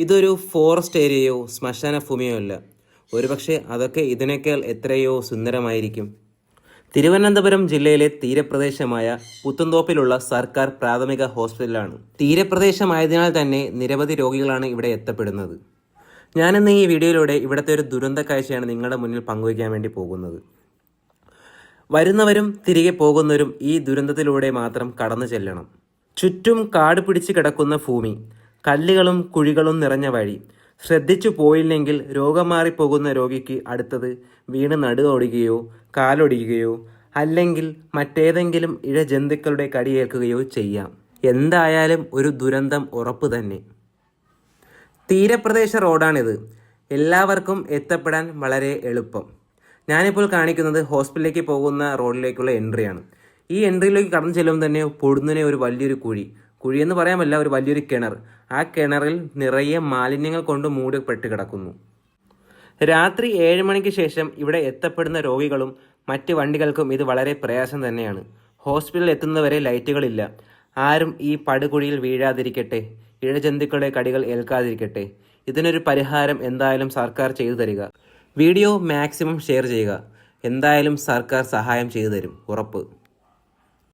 ഇതൊരു ഫോറസ്റ്റ് ഏരിയയോ ശ്മശാന ഭൂമിയോ അല്ല. ഒരുപക്ഷെ അതൊക്കെ ഇതിനേക്കാൾ എത്രയോ സുന്ദരമായിരിക്കും. തിരുവനന്തപുരം ജില്ലയിലെ തീരപ്രദേശമായ പുത്തൻതോപ്പിലുള്ള സർക്കാർ പ്രാഥമിക ഹോസ്പിറ്റലാണ്. തീരപ്രദേശമായതിനാൽ തന്നെ നിരവധി രോഗികളാണ് ഇവിടെ എത്തപ്പെടുന്നത്. ഞാനിന്ന് ഈ വീഡിയോയിലൂടെ ഇവിടുത്തെ ഒരു ദുരന്ത കാഴ്ചയാണ് നിങ്ങളുടെ മുന്നിൽ പങ്കുവയ്ക്കാൻ വേണ്ടി പോകുന്നത്. വരുന്നവരും തിരികെ പോകുന്നവരും ഈ ദുരന്തത്തിലൂടെ മാത്രം കടന്നു ചെല്ലണം. ചുറ്റും കാട് പിടിച്ച് കിടക്കുന്ന ഭൂമി, കല്ലുകളും കുഴികളും നിറഞ്ഞ വഴി. ശ്രദ്ധിച്ചു പോയില്ലെങ്കിൽ രോഗം മാറിപ്പോകുന്ന രോഗിക്ക് അടുത്തത് വീണ് നടുവൊടിയുകയോ കാലൊടിയുകയോ അല്ലെങ്കിൽ മറ്റേതെങ്കിലും ഇഴജന്തുക്കളുടെ കടിയേൽക്കുകയോ ചെയ്യാം. എന്തായാലും ഒരു ദുരന്തം ഉറപ്പ് തന്നെ. തീരപ്രദേശ റോഡാണിത്. എല്ലാവർക്കും എത്തപ്പെടാൻ വളരെ എളുപ്പം. ഞാനിപ്പോൾ കാണിക്കുന്നത് ഹോസ്പിറ്റലിലേക്ക് പോകുന്ന റോഡിലേക്കുള്ള എൻട്രിയാണ്. ഈ എൻട്രിയിലേക്ക് കടന്നു ചെല്ലുമ്പോൾ തന്നെ പൊടുന്നനെ ഒരു വലിയൊരു കുഴിയെന്ന് പറയാമല്ല, ഒരു വലിയൊരു കിണർ. ആ കിണറിൽ നിറയെ മാലിന്യങ്ങൾ കൊണ്ട് മൂടപ്പെട്ട് കിടക്കുന്നു. രാത്രി 7 മണിക്ക് ശേഷം ഇവിടെ എത്തപ്പെടുന്ന രോഗികളും മറ്റ് വണ്ടികൾക്കും ഇത് വളരെ പ്രയാസം തന്നെയാണ്. ഹോസ്പിറ്റലിൽ എത്തുന്നവരെ ലൈറ്റുകളില്ല. ആരും ഈ പടുകുഴിയിൽ വീഴാതിരിക്കട്ടെ, ഇഴജന്തുക്കളുടെ കടികൾ ഏൽക്കാതിരിക്കട്ടെ. ഇതിനൊരു പരിഹാരം എന്തായാലും സർക്കാർ ചെയ്തു തരിക. വീഡിയോ മാക്സിമം ഷെയർ ചെയ്യുക. എന്തായാലും സർക്കാർ സഹായം ചെയ്തു തരും, ഉറപ്പ്.